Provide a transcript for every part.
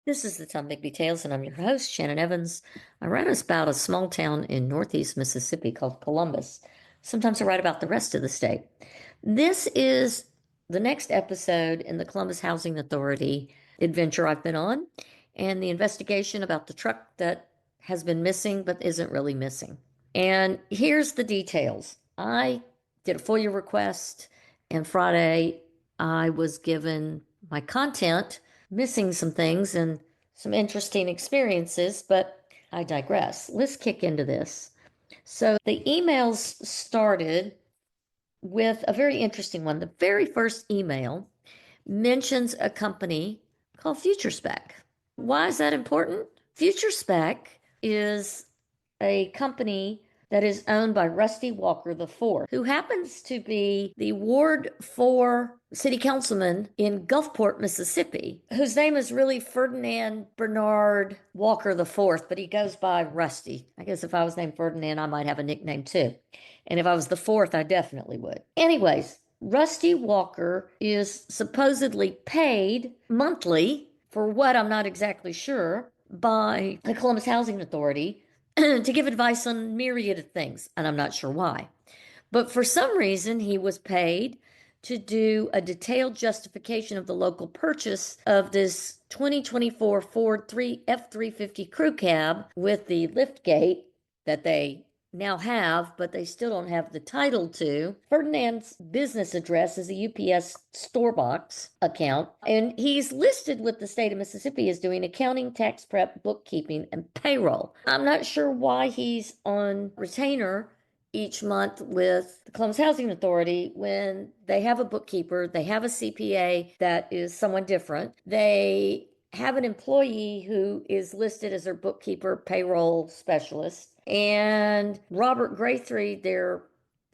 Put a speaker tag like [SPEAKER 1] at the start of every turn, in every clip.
[SPEAKER 1] This is the Tom Bigby Tales, and I'm your host, Shannon Evans. I write about a small town in northeast Mississippi called Columbus. Sometimes I write about the rest of the state. This is the next episode in the Columbus Housing Authority adventure I've been on, and the investigation about the truck that has been missing but isn't really missing. And here's the details. I did a FOIA request, and Friday I was given my content missing some things and some interesting experiences, but I digress. Let's kick into this. So the emails started with a very interesting one. The very first email mentions a company called Future Spec. Why is that important? Future Spec is a company that is owned by Rusty Walker IV, who happens to be the Ward 4 city councilman in Gulfport, Mississippi, whose name is really Ferdinand Bernard Walker IV, but he goes by Rusty. I guess if I was named Ferdinand, I might have a nickname too. And if I was the fourth, I definitely would. Anyways, Rusty Walker is supposedly paid monthly for what I'm not exactly sure by the Columbus Housing Authority to give advice on myriad of things, and I'm not sure why. But for some reason, he was paid to do a detailed justification of the local purchase of this 2024 Ford F-350 crew cab with the lift gate that they now have, but they still don't have the title to. Ferdinand's business address is a UPS store box account, and he's listed with the state of Mississippi as doing accounting, tax prep, bookkeeping, and payroll. I'm not sure why he's on retainer each month with the Columbus Housing Authority when they have a bookkeeper, they have a CPA that is someone different. They have an employee who is listed as their bookkeeper, payroll specialist, and Robert Graythree, their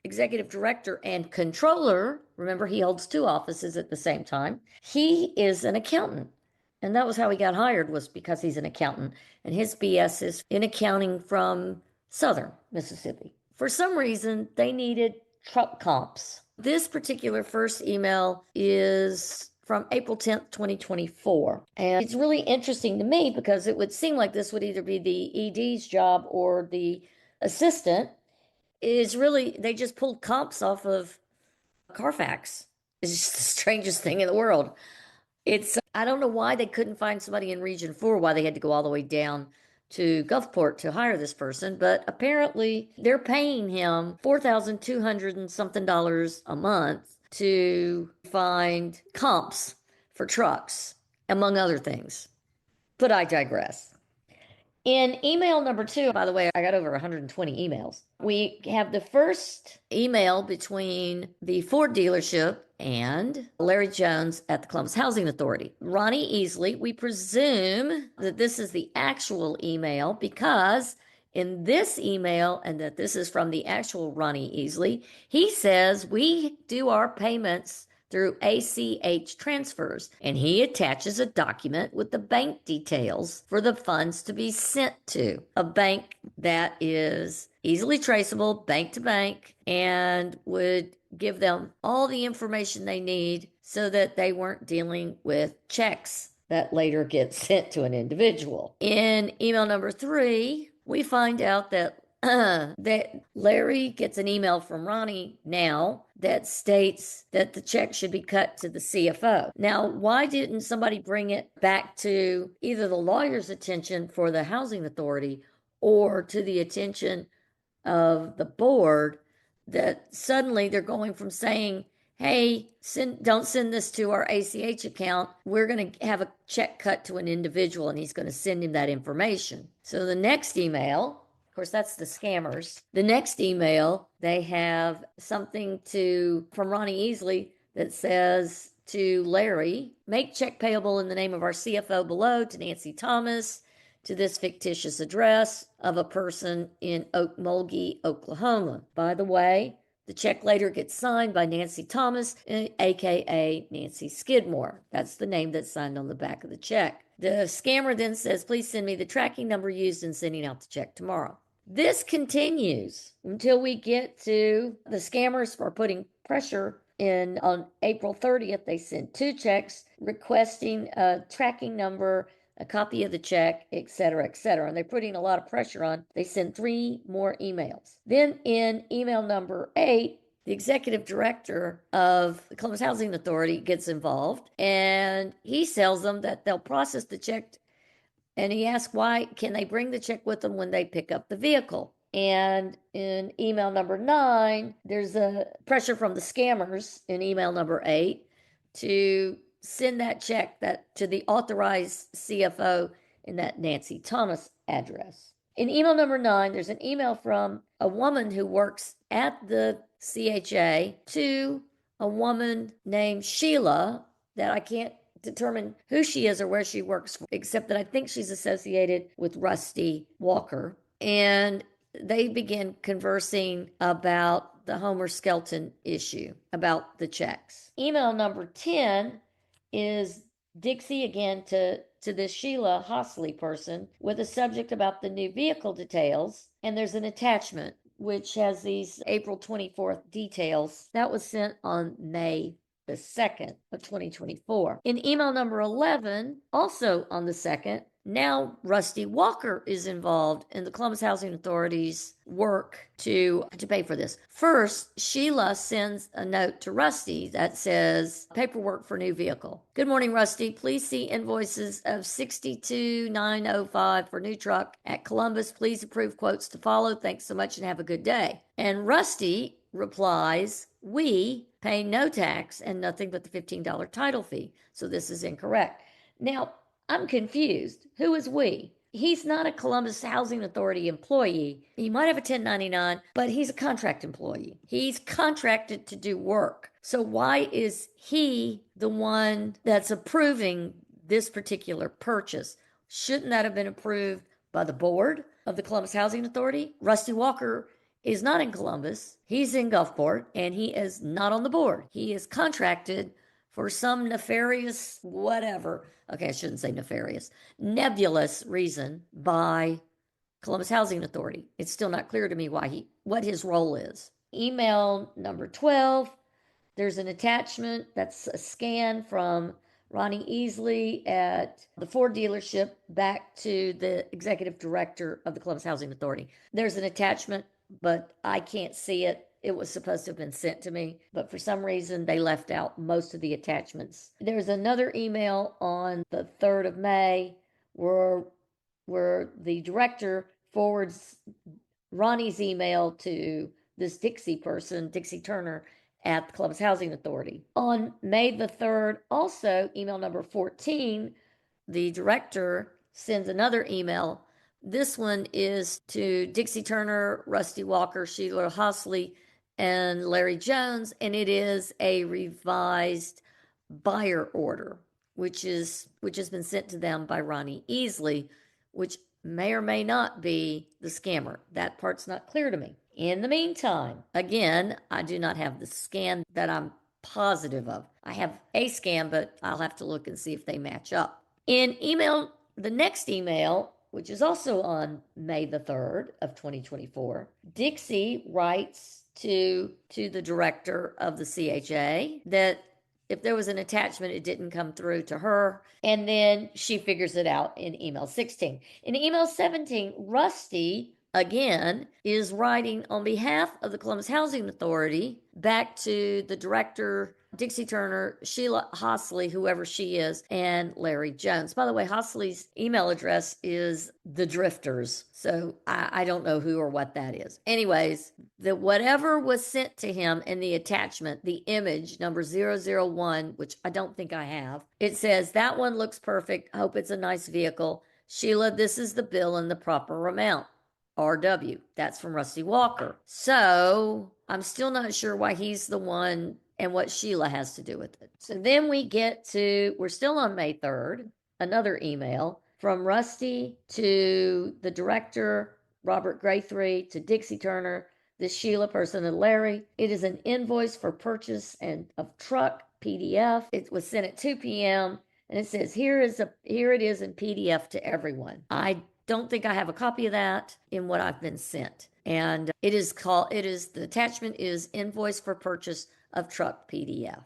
[SPEAKER 1] executive director and controller, remember he holds two offices at the same time, he is an accountant. And that was how he got hired, was because he's an accountant. And his BS is in accounting from Southern Mississippi. For some reason, they needed truck comps. This particular first email is from April 10th, 2024. And it's really interesting to me because it would seem like this would either be the ED's job or the assistant. Is really, they just pulled comps off of Carfax. It's just the strangest thing in the world. I don't know why they couldn't find somebody in Region 4, why they had to go all the way down to Gulfport to hire this person, but apparently they're paying him $4,200 and something dollars a month to find comps for trucks, among other things. But I digress. In email number two, by the way, I got over 120 emails. We have the first email between the Ford dealership and Larry Jones at the Columbus Housing Authority. Ronnie Easley, we presume that this is the actual email because in this email, and that this is from the actual Ronnie Easley, he says we do our payments through ACH transfers, and he attaches a document with the bank details for the funds to be sent to a bank that is easily traceable bank to bank and would give them all the information they need so that they weren't dealing with checks that later get sent to an individual. In email number three, we find out that that Larry gets an email from Ronnie now that states that the check should be cut to the CFO. Now, why didn't somebody bring it back to either the lawyer's attention for the housing authority or to the attention of the board that suddenly they're going from saying, hey, don't send this to our ACH account. We're going to have a check cut to an individual and he's going to send him that information. So the next email, of course, that's the scammers. The next email, they have something from Ronnie Easley that says to Larry, make check payable in the name of our CFO below to Nancy Thomas to this fictitious address of a person in Okmulgee, Oklahoma. By the way, the check later gets signed by Nancy Thomas, aka Nancy Skidmore. That's the name that's signed on the back of the check. The scammer then says, please send me the tracking number used in sending out the check tomorrow. This continues until we get to the scammers are putting pressure in. On April 30th, they sent two checks requesting a tracking number a copy of the check, etc., etc. And they're putting a lot of pressure on. They send 3 more emails. Then in email number 8, the executive director of the Columbus Housing Authority gets involved, and he tells them that they'll process the check, and he asks why can they bring the check with them when they pick up the vehicle. And in email number 9, there's a pressure from the scammers in email number 8 to send that check to the authorized CFO in that Nancy Thomas address. In email number 9, there's an email from a woman who works at the CHA to a woman named Sheila that I can't determine who she is or where she works for, except that I think she's associated with Rusty Walker. And they begin conversing about the Homer Skelton issue, about the checks. Email number 10 is Dixie again to this Sheila Hosley person with a subject about the new vehicle details. And there's an attachment which has these April 24th details. That was sent on May the 2nd of 2024. In email number 11, also on the 2nd, now Rusty Walker is involved in the Columbus Housing Authority's work to pay for this. First, Sheila sends a note to Rusty that says, paperwork for new vehicle. Good morning, Rusty. Please see invoices of 62,905 for new truck at Columbus. Please approve quotes to follow. Thanks so much and have a good day. And Rusty replies, we pay no tax and nothing but the $15 title fee. So this is incorrect. Now, I'm confused. Who is we? He's not a Columbus Housing Authority employee. He might have a 1099, but he's a contract employee. He's contracted to do work. So why is he the one that's approving this particular purchase? Shouldn't that have been approved by the board of the Columbus Housing Authority? Rusty Walker is not in Columbus. He's in Gulfport, and he is not on the board. He is contracted for some nefarious whatever, okay, I shouldn't say nefarious, nebulous reason by Columbus Housing Authority. It's still not clear to me what his role is. Email number 12, there's an attachment that's a scan from Ronnie Easley at the Ford dealership back to the executive director of the Columbus Housing Authority. There's an attachment, but I can't see it. It was supposed to have been sent to me, but for some reason they left out most of the attachments. There's another email on the 3rd of May where the director forwards Ronnie's email to this Dixie person, Dixie Turner, at the Columbus Housing Authority. On May the 3rd, also email number 14, the director sends another email. This one is to Dixie Turner, Rusty Walker, Sheila Hosley, and Larry Jones, and it is a revised buyer order, which has been sent to them by Ronnie Easley, which may or may not be the scammer. That part's not clear to me. In the meantime, again, I do not have the scan that I'm positive of. I have a scan, but I'll have to look and see if they match up. In the next email, which is also on May the 3rd of 2024, Dixie writes to the director of the CHA that if there was an attachment, it didn't come through to her. And then she figures it out in email 16. In email 17, Rusty, again, is writing on behalf of the Columbus Housing Authority back to the director, Dixie Turner, Sheila Hosley, whoever she is, and Larry Jones. By the way, Hosley's email address is The Drifters, so I don't know who or what that is. Anyways, whatever was sent to him in the attachment, the image number 001, which I don't think I have, it says, that one looks perfect. Hope it's a nice vehicle. Sheila, this is the bill in the proper amount. RW. That's from Rusty Walker. So I'm still not sure why he's the one and what Sheila has to do with it. So then we're still on May 3rd, another email from Rusty to the director, Robert Graythree, to Dixie Turner, this Sheila person, and Larry. It is an invoice for purchase of truck PDF. It was sent at 2 p.m. and it says, here it is in PDF to everyone. I don't think I have a copy of that in what I've been sent. And the attachment is invoice for purchase of truck PDF.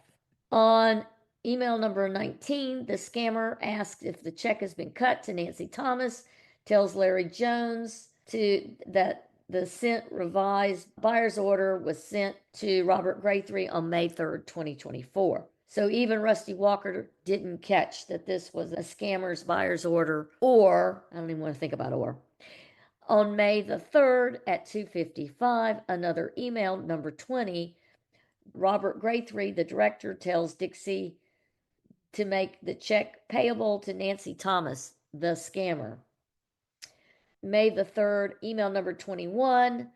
[SPEAKER 1] On Email number 19, the scammer asks if the check has been cut to Nancy Thomas, tells Larry Jones that the sent revised buyer's order was sent to Robert Graythree on May 3rd, 2024. So even Rusty Walker didn't catch that this was a scammer's buyer's order, or I don't even want to think about or. On May the 3rd at 2:55, another email, number 20, Robert Graythree, the director, tells Dixie to make the check payable to Nancy Thomas, the scammer. May the 3rd, email number 21,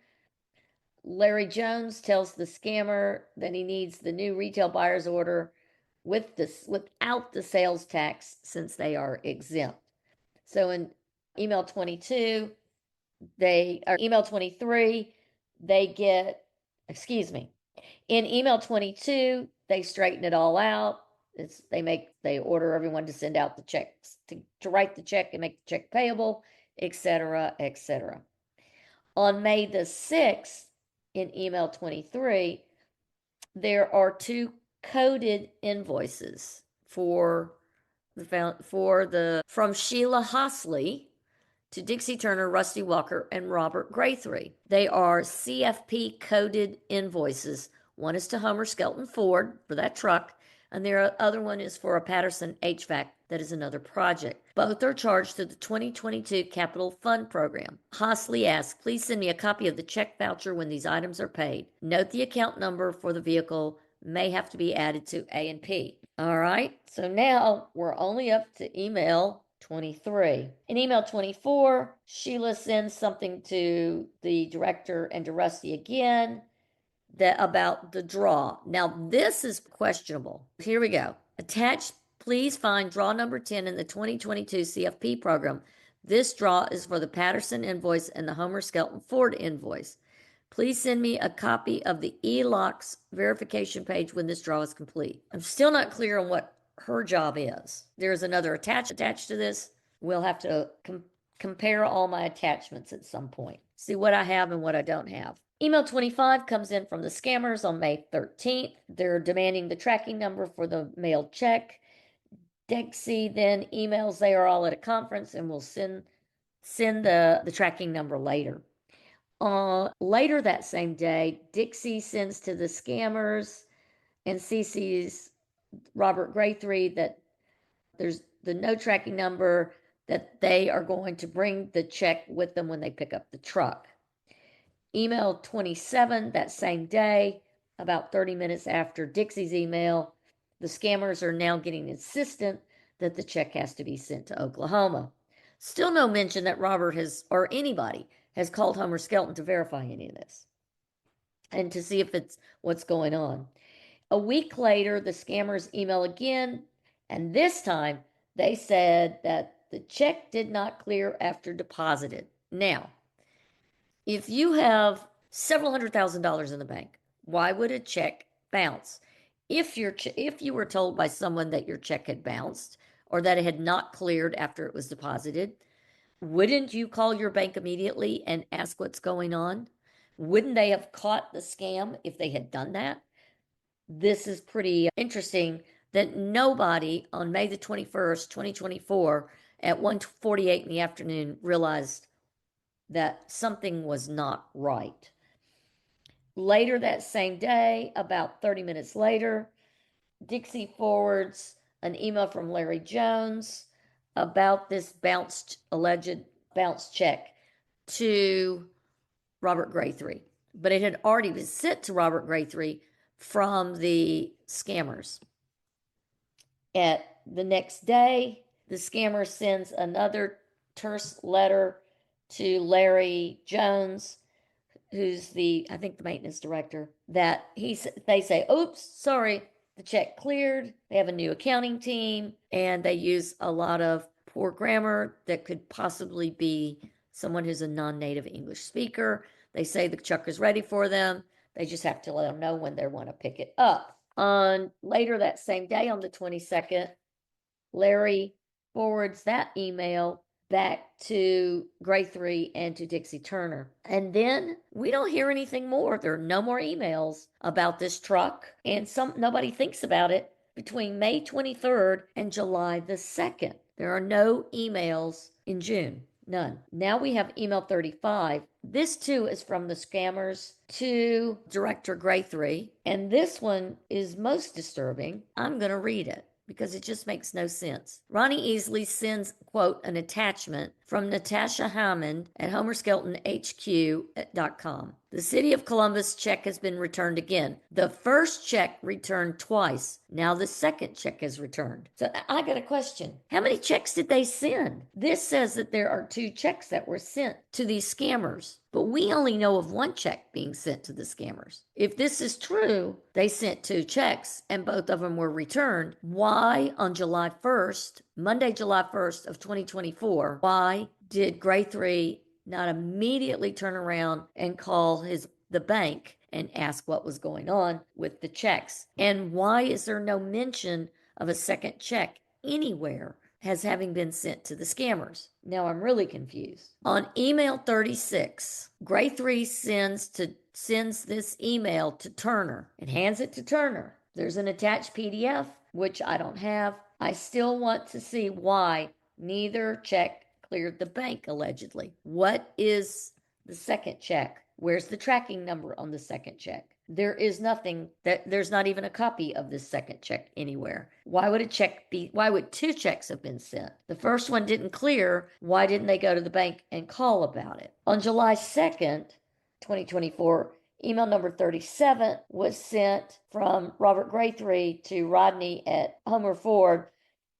[SPEAKER 1] Larry Jones tells the scammer that he needs the new retail buyer's order without the sales tax since they are exempt. So in email 22, email 23, they get, excuse me, in email 22, they straighten it all out. They order everyone to send out the checks, to write the check and make the check payable, etc., etc. On May the 6th, in email 23, there are two coded invoices from Sheila Hosley to Dixie Turner, Rusty Walker, and Robert Graythree. They are CFP coded invoices. One is to Homer Skelton Ford for that truck, and the other one is for a Patterson HVAC that is another project. Both are charged to the 2022 Capital Fund Program. Hosley asks, please send me a copy of the check voucher when these items are paid. Note the account number for the vehicle may have to be added to A&P. All right, so now we're only up to email 23. In email 24, Sheila sends something to the director and to Rusty again about the draw. Now, this is questionable. Here we go. Attached, please find draw number 10 in the 2022 CFP program. This draw is for the Patterson invoice and the Homer Skelton Ford invoice. Please send me a copy of the ELOCS verification page when this draw is complete. I'm still not clear on what her job is. There's another attached to this. We'll have to compare all my attachments at some point. See what I have and what I don't have. Email 25 comes in from the scammers on May 13th. They're demanding the tracking number for the mailed check. Dixie then emails they are all at a conference and will send the tracking number later. Later that same day, Dixie sends to the scammers and CC's Robert Graythree that there's the no tracking number, that they are going to bring the check with them when they pick up the truck. Email 27 that same day, about 30 minutes after Dixie's email, the scammers are now getting insistent that the check has to be sent to Oklahoma. Still no mention that Robert or anybody has called Homer Skelton to verify any of this and to see if it's what's going on. A week later, the scammers email again, and this time they said that the check did not clear after deposited. Now, if you have several $100,000 in the bank, why would a check bounce? If you were told by someone that your check had bounced or that it had not cleared after it was deposited, wouldn't you call your bank immediately and ask what's going on? Wouldn't they have caught the scam if they had done that? This is pretty interesting that nobody on May the 21st, 2024 at 1:48 in the afternoon realized that something was not right. Later that same day, about 30 minutes later, Dixie forwards an email from Larry Jones about this alleged bounced check to Robert Graythree. But it had already been sent to Robert Graythree from the scammers. At the next day, the scammer sends another terse letter to Larry Jones, who's I think the maintenance director, that they say, oops, sorry, the check cleared. They have a new accounting team, and they use a lot of poor grammar that could possibly be someone who's a non-native English speaker. They say the check is ready for them. They just have to let them know when they want to pick it up. Later that same day, on the 22nd, Larry forwards that email back to Graythree and to Dixie Turner. And then we don't hear anything more. There are no more emails about this truck, and nobody thinks about it between May 23rd and July the 2nd. There are no emails in June. None. Now we have email 35. This too is from the scammers to Director Graythree. And this one is most disturbing. I'm going to read it because it just makes no sense. Ronnie Easley sends, quote, an attachment from Natasha Hammond at HomerskeltonHQ.com. The City of Columbus check has been returned again. The first check returned twice. Now the second check is returned. So I got a question. How many checks did they send? This says that there are 2 checks that were sent to these scammers, but we only know of 1 check being sent to the scammers. If this is true, they sent 2 checks and both of them were returned. Why on July 1st, Monday, July 1st of 2024, why did Graythree not immediately turn around and call the bank and ask what was going on with the checks? And why is there no mention of a second check anywhere as having been sent to the scammers? Now I'm really confused. On email 36, Graythree sends this email to Turner and hands it to Turner. There's an attached PDF, which I don't have. I still want to see why neither check cleared the bank, allegedly. What is the second check? Where's the tracking number on the second check? There is nothing. There's not even a copy of this second check anywhere. Why would 2 checks have been sent? The first one didn't clear. Why didn't they go to the bank and call about it? On July 2nd, 2024, email number 37 was sent from Robert Graythree to Rodney at Homer Ford.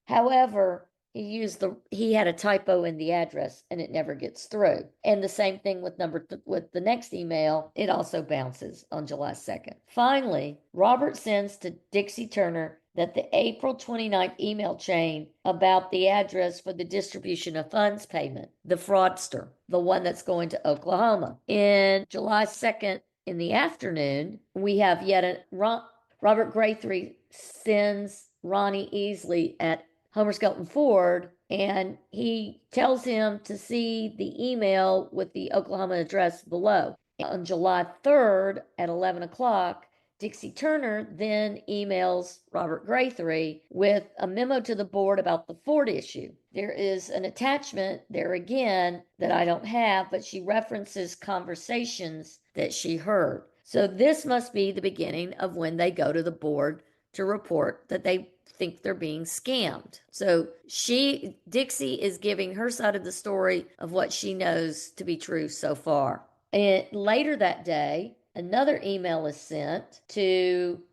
[SPEAKER 1] However, he had a typo in the address and it never gets through. And the same thing with with the next email, it also bounces on July 2nd. Finally, Robert sends to Dixie Turner that the April 29th email chain about the address for the distribution of funds payment, the fraudster, the one that's going to Oklahoma. In July 2nd in the afternoon, we have Robert Graythree sends Ronnie Easley at Homer Skelton Ford, and he tells him to see the email with the Oklahoma address below. On July 3rd at 11 o'clock, Dixie Turner then emails Robert Graythree with a memo to the board about the Ford issue. There is an attachment there again that I don't have, but she references conversations that she heard. So this must be the beginning of when they go to the board to report that they think they're being scammed. So Dixie is giving her side of the story of what she knows to be true so far. And later that day, another email is sent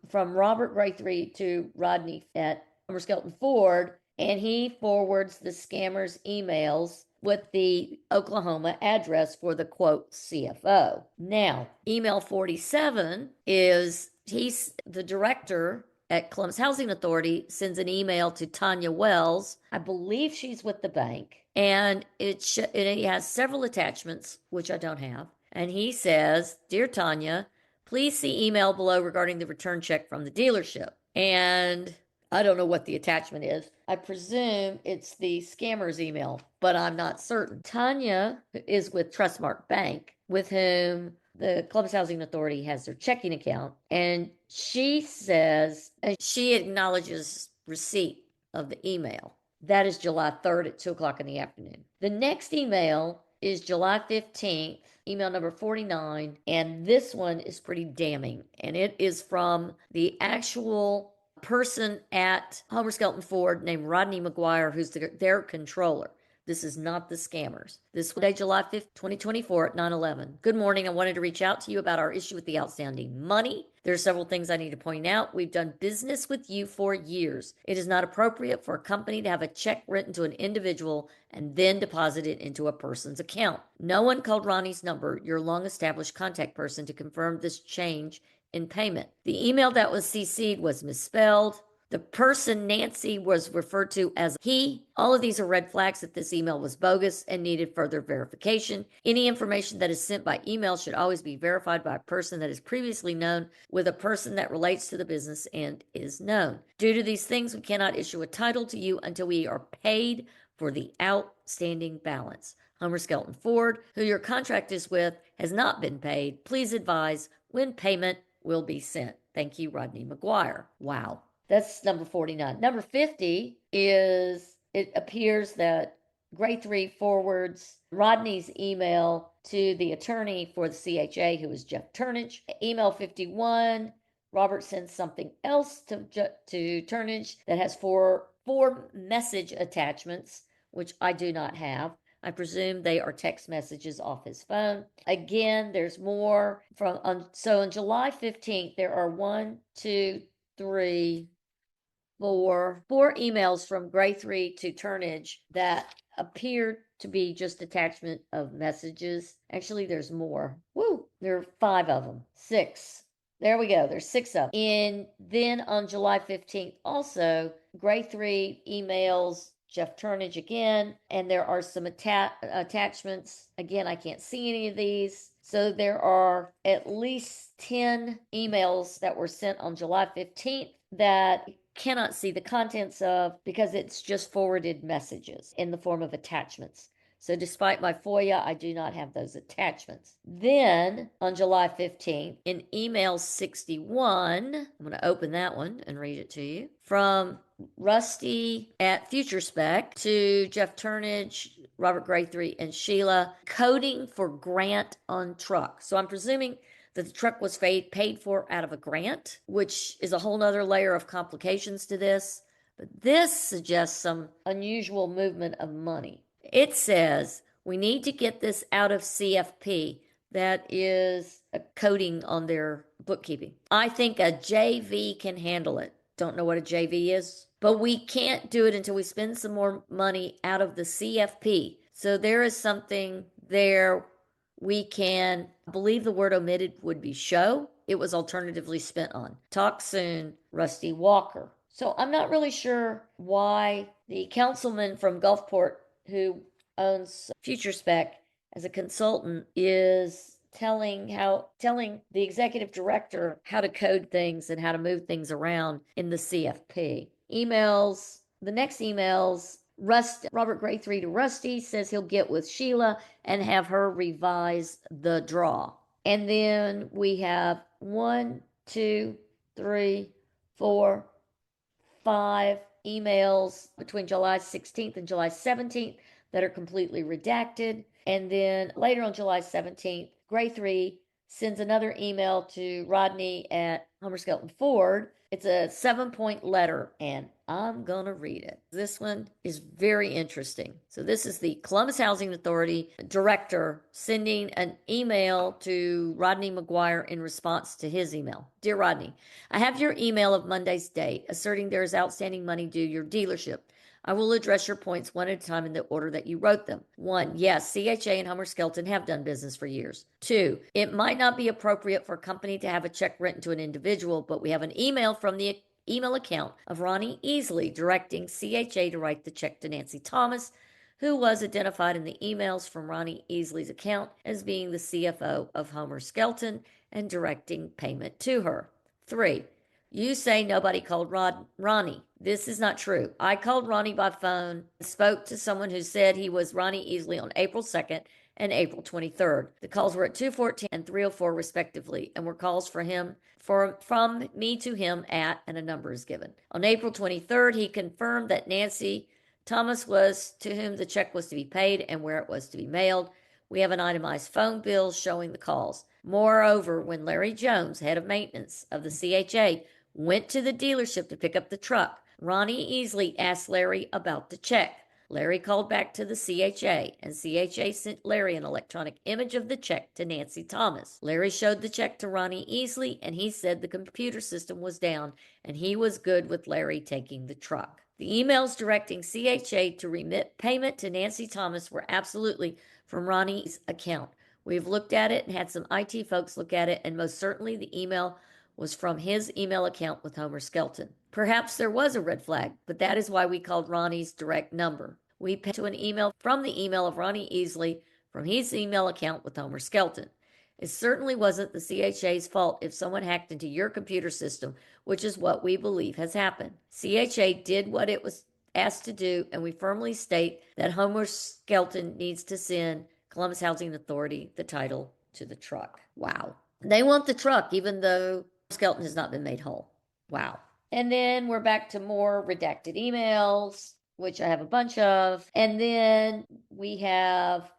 [SPEAKER 1] from Robert Graythree to Rodney at Homer Skelton Ford, and he forwards the scammer's emails with the Oklahoma address for the quote CFO. Now, email 47 is the director at Columbus Housing Authority sends an email to Tanya Wells. I believe she's with the bank, and it has several attachments, which I don't have. And he says, "Dear Tanya, please see email below regarding the return check from the dealership." And I don't know what the attachment is. I presume it's the scammer's email, but I'm not certain. Tanya is with Trustmark Bank, with whom the Columbus Housing Authority has their checking account, and she says she acknowledges receipt of the email. That is July 3rd at 2 o'clock in the afternoon. The next email is July 15th, email number 49, and this one is pretty damning, and it is from the actual person at Homer Skelton Ford named Rodney McGuire, who's their controller. This is not the scammers. This Monday, July 5th, 2024 at 9:11. Good morning. I wanted to reach out to you about our issue with the outstanding money. There are several things I need to point out. We've done business with you for years. It is not appropriate for a company to have a check written to an individual and then deposit it into a person's account. No one called Ronnie's number, your long-established contact person, to confirm this change in payment. The email that was CC'd was misspelled. The person, Nancy, was referred to as he. All of these are red flags that this email was bogus and needed further verification. Any information that is sent by email should always be verified by a person that is previously known with a person that relates to the business and is known. Due to these things, we cannot issue a title to you until we are paid for the outstanding balance. Homer Skelton Ford, who your contract is with, has not been paid. Please advise when payment will be sent. Thank you, Rodney McGuire. Wow. That's number 49. Number 50 is it appears that Grade 3 forwards Rodney's email to the attorney for the CHA, who is Jeff Turnage. Email 51, Robert sends something else to Turnage that has four message attachments, which I do not have. I presume they are text messages off his phone. Again, there's more so on July 15th, there are one, two, three, four emails from Gray 3 to Turnage that appear to be just attachment of messages. Actually, there's more. Woo! There are 5 of them. 6. There we go. There's 6 of them. And then on July 15th, also, Gray 3 emails Jeff Turnage again, and there are some attachments. Again, I can't see any of these. So there are at least 10 emails that were sent on July 15th that cannot see the contents of because it's just forwarded messages in the form of attachments. So despite my FOIA, I do not have those attachments. Then on July 15th, in email 61, I'm going to open that one and read it to you. From Rusty at FutureSpec to Jeff Turnage, Robert Gray 3, and Sheila, coding for grant on truck. So I'm presuming that the truck was paid for out of a grant, which is a whole nother layer of complications to this. But this suggests some unusual movement of money. It says we need to get this out of CFP. That is a coding on their bookkeeping. I think a JV can handle it. Don't know what a JV is, but we can't do it until we spend some more money out of the CFP. So there is something there we can, I believe the word omitted would be show. It was alternatively spent on. Talk soon, Rusty Walker. So I'm not really sure why the councilman from Gulfport who owns FutureSpec as a consultant is telling the executive director how to code things and how to move things around in the CFP. The next emails, Robert Gray 3 to Rusty says he'll get with Sheila and have her revise the draw. And then we have 1, 2, 3, 4, 5 emails between July 16th and July 17th that are completely redacted. And then later on July 17th, Gray 3 sends another email to Rodney at Homer Skelton Ford. It's a 7-point letter, and I'm going to read it. This one is very interesting. So this is the Columbus Housing Authority director sending an email to Rodney McGuire in response to his email. Dear Rodney, I have your email of Monday's date asserting there is outstanding money due your dealership. I will address your points one at a time in the order that you wrote them. 1. Yes, CHA and Homer Skelton have done business for years. 2. It might not be appropriate for a company to have a check written to an individual, but we have an email from the email account of Ronnie Easley directing CHA to write the check to Nancy Thomas, who was identified in the emails from Ronnie Easley's account as being the CFO of Homer Skelton and directing payment to her. 3. You say nobody called Ronnie. This is not true. I called Ronnie by phone and spoke to someone who said he was Ronnie Easley on April 2nd and April 23rd. The calls were at 2:14 and 3:04 respectively and were calls from me to him at, and a number is given. On April 23rd, he confirmed that Nancy Thomas was to whom the check was to be paid and where it was to be mailed. We have an itemized phone bill showing the calls. Moreover, when Larry Jones, head of maintenance of the CHA, went to the dealership to pick up the truck, Ronnie Easley asked Larry about the check. Larry called back to the CHA, and CHA sent Larry an electronic image of the check to Nancy Thomas. Larry showed the check to Ronnie Easley, and he said the computer system was down, and he was good with Larry taking the truck. The emails directing CHA to remit payment to Nancy Thomas were absolutely from Ronnie's account. We've looked at it and had some IT folks look at it, and most certainly the email was from his email account with Homer Skelton. Perhaps there was a red flag, but that is why we called Ronnie's direct number. We paid to an email from the email of Ronnie Easley from his email account with Homer Skelton. It certainly wasn't the CHA's fault if someone hacked into your computer system, which is what we believe has happened. CHA did what it was asked to do, and we firmly state that Homer Skelton needs to send Columbus Housing Authority the title to the truck. Wow. They want the truck even though Skelton has not been made whole. Wow. And then we're back to more redacted emails, which I have a bunch of. And then we have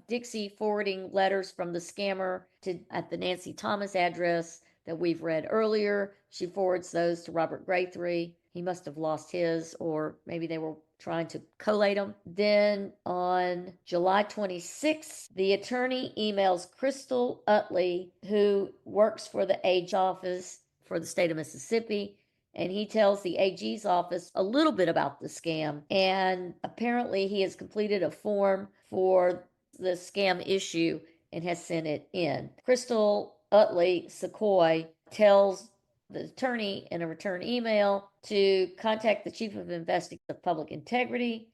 [SPEAKER 1] Dixie forwarding letters from the scammer to at the Nancy Thomas address that we've read earlier. She forwards those to Robert Graythree. He must have lost his, or maybe they were trying to collate them. Then on July 26th, the attorney emails Crystal Utley, who works for the AG office for the state of Mississippi, and he tells the AG's office a little bit about the scam. And apparently, he has completed a form for the scam issue and has sent it in. Crystal Utley Sequoia tells the attorney in a return email to contact the chief of investigation of public integrity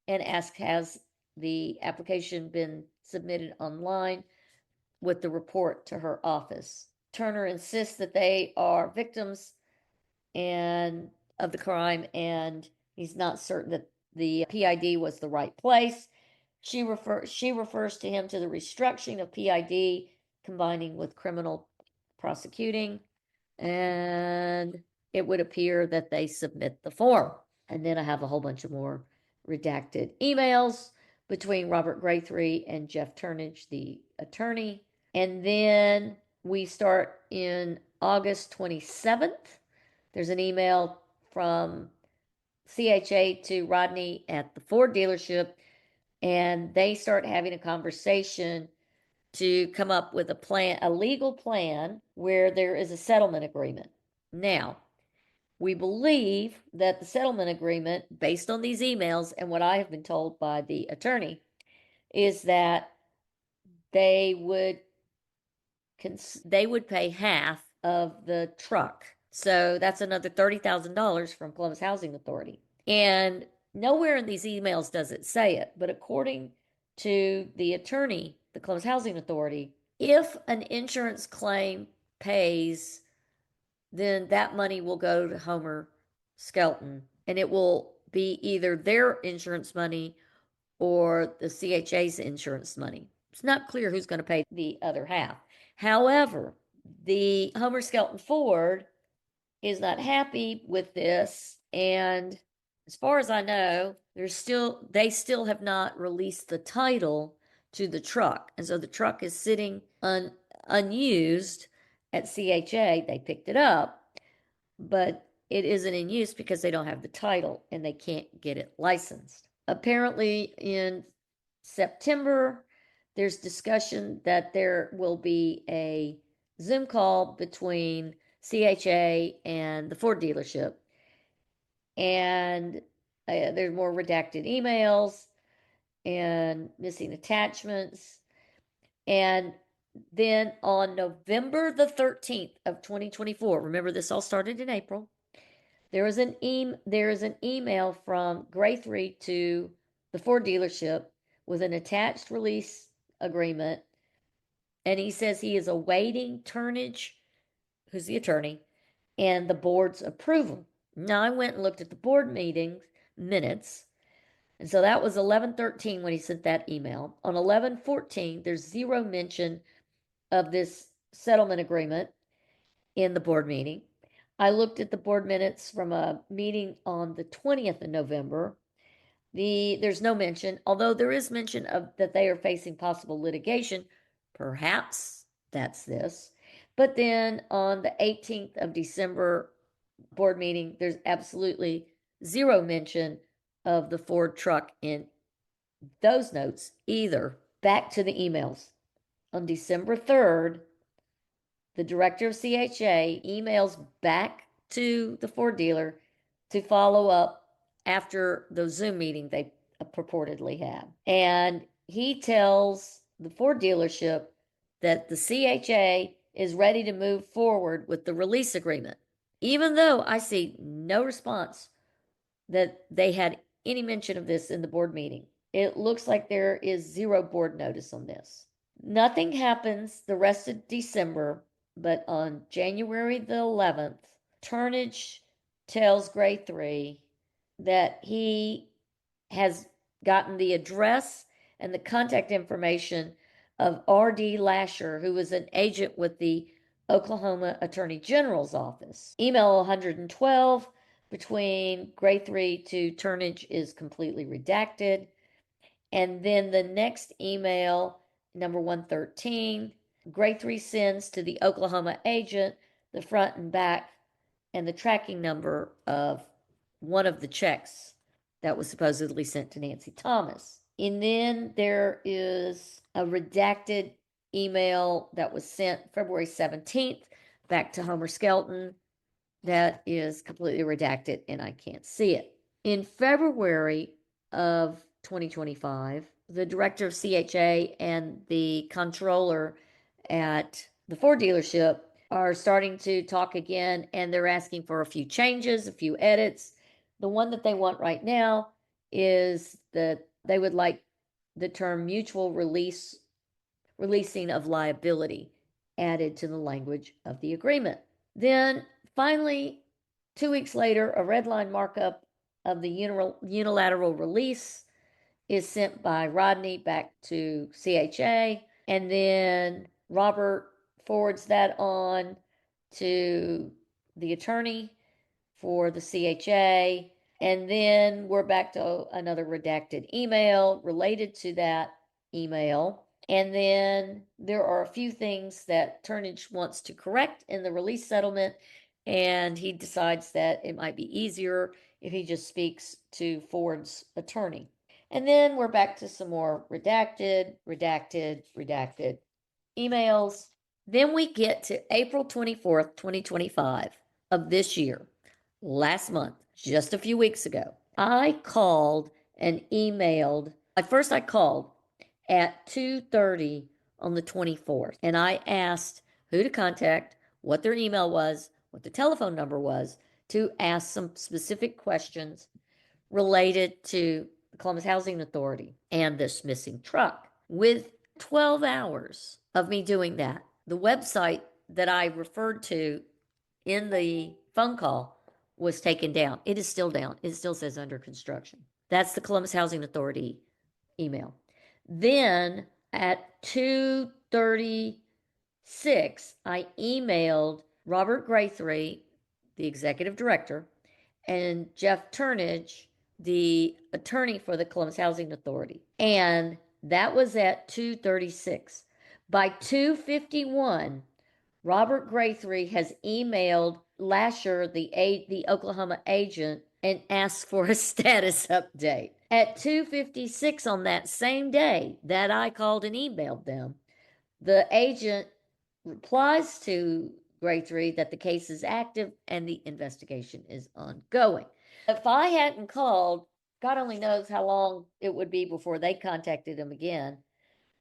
[SPEAKER 1] and ask, has the application been submitted online with the report to her office. Turner insists that they are victims and of the crime, and he's not certain that the PID was the right place. She refers to him to the restructuring of PID, combining with criminal prosecuting, and it would appear that they submit the form. And then I have a whole bunch of more redacted emails between Robert Graythree and Jeff Turnage, the attorney. And then we start in August 27th. There's an email from CHA to Rodney at the Ford dealership, and they start having a conversation to come up with a legal plan where there is a settlement agreement. Now, we believe that the settlement agreement, based on these emails and what I have been told by the attorney, is that they would pay half of the truck. So that's another $30,000 from Columbus Housing Authority. And nowhere in these emails does it say it, but according to the attorney, the Columbus Housing Authority, if an insurance claim pays, then that money will go to Homer Skelton, and it will be either their insurance money or the CHA's insurance money. It's not clear who's going to pay the other half. However, the Homer Skelton Ford is not happy with this, and as far as I know, they still have not released the title to the truck, and so the truck is sitting unused at CHA. They picked it up, but it isn't in use because they don't have the title and they can't get it licensed. Apparently, in September, there's discussion that there will be a Zoom call between CHA and the Ford dealership. And there's more redacted emails and missing attachments. And then on November the 13th of 2024, remember this all started in April, there is an email from Graythree to the Ford dealership with an attached release agreement, and he says he is awaiting Turnage, who's the attorney, and the board's approval. Now I went and looked at the board meeting minutes, and so that was 11/13 when he sent that email. On 11/14, there's zero mention of this settlement agreement in the board meeting. I looked at the board minutes from a meeting on the 20th of November. There's no mention, although there is mention of that they are facing possible litigation. Perhaps that's this. But then on the 18th of December board meeting, there's absolutely zero mention of the Ford truck in those notes either. Back to the emails. On December 3rd, the director of CHA emails back to the Ford dealer to follow up after the Zoom meeting they purportedly had. And he tells the Ford dealership that the CHA is ready to move forward with the release agreement, even though I see no response that they had any mention of this in the board meeting. It looks like there is zero board notice on this. Nothing happens the rest of December, but on January the 11th, Turnage tells Graythree that he has gotten the address and the contact information of R.D. Lasher, who was an agent with the Oklahoma Attorney General's office. Email 112 between Guthrie to Turnage is completely redacted. And then the next email, number 113, Guthrie sends to the Oklahoma agent the front and back and the tracking number of one of the checks that was supposedly sent to Nancy Thomas. And then there is a redacted email that was sent February 17th back to Homer Skelton that is completely redacted and I can't see it. In February of 2025, the director of CHA and the controller at the Ford dealership are starting to talk again, and they're asking for a few changes, a few edits. The one that they want right now is that they would like the term mutual releasing of liability added to the language of the agreement. Then finally, 2 weeks later, a red line markup of the unilateral release is sent by Rodney back to CHA, and then Robert forwards that on to the attorney for the CHA, and then we're back to another redacted email related to that email. And then there are a few things that Turnage wants to correct in the release settlement, and he decides that it might be easier if he just speaks to Ford's attorney. And then we're back to some more redacted emails. Then we get to April 24th, 2025 of this year, last month, just a few weeks ago. I called and emailed. First, I called at 2:30 on the 24th, and I asked who to contact, what their email was, what the telephone number was, to ask some specific questions related to the Columbus Housing Authority and this missing truck. With 12 hours of me doing that, the website that I referred to in the phone call was taken down. It is still down. It still says under construction. That's the Columbus Housing Authority email. Then at 2:36, I emailed Robert Guthrie, the executive director, and Jeff Turnage, the attorney for the Columbus Housing Authority. And that was at 2:36. By 2:51, Robert Guthrie has emailed Lasher, the Oklahoma agent, and asked for a status update. At 2:56 on that same day that I called and emailed them, the agent replies to Guthrie that the case is active and the investigation is ongoing. If I hadn't called, God only knows how long it would be before they contacted him again.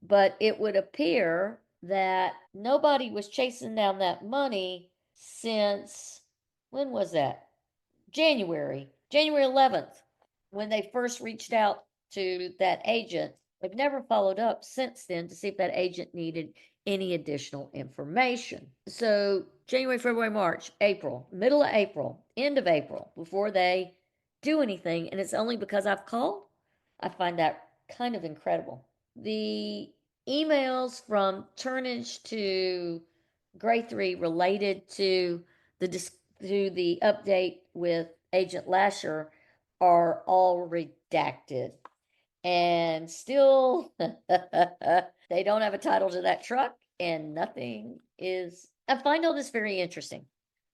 [SPEAKER 1] But it would appear that nobody was chasing down that money since, when was that? January 11th, when they first reached out to that agent. They've never followed up since then to see if that agent needed any additional information. So January, February, March, April, middle of April, end of April, before they do anything, and it's only because I've called. I find that kind of incredible. The emails from Turnage to Guthrie related to the update with Agent Lasher are all redacted. And still, they don't have a title to that truck, and nothing is. I find all this very interesting.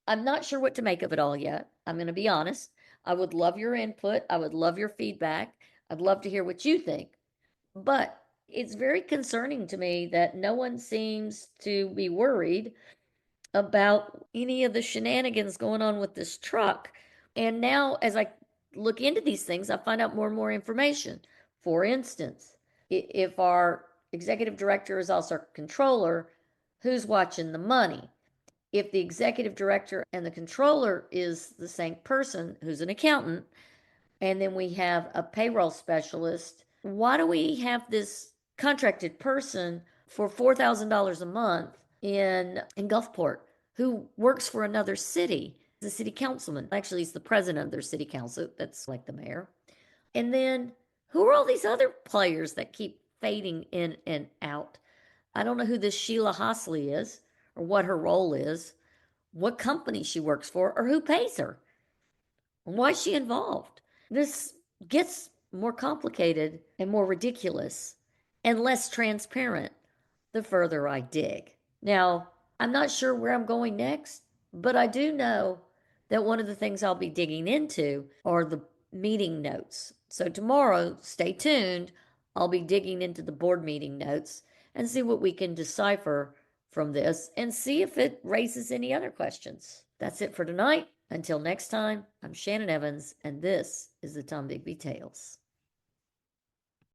[SPEAKER 1] I'm not sure what to make of it all yet. I'm going to be honest. I would love your input. I would love your feedback. I'd love to hear what you think. But it's very concerning to me that no one seems to be worried about any of the shenanigans going on with this truck. And now, as I look into these things, I find out more and more information. For instance, if our executive director is also controller, who's watching the money? If the executive director and the controller is the same person who's an accountant, and then we have a payroll specialist, why do we have this contracted person for $4,000 a month in Gulfport who works for another city? The city councilman. Actually, he's the president of their city council. That's like the mayor. And then who are all these other players that keep fading in and out? I don't know who this Sheila Hosley is or what her role is, what company she works for, or who pays her. Why is she involved? This gets more complicated and more ridiculous and less transparent the further I dig. Now, I'm not sure where I'm going next, but I do know that one of the things I'll be digging into are the meeting notes. So tomorrow, stay tuned. I'll be digging into the board meeting notes and see what we can decipher from this and see if it raises any other questions. That's it for tonight. Until next time, I'm Shannon Evans, and this is the Tom Bigby Tales.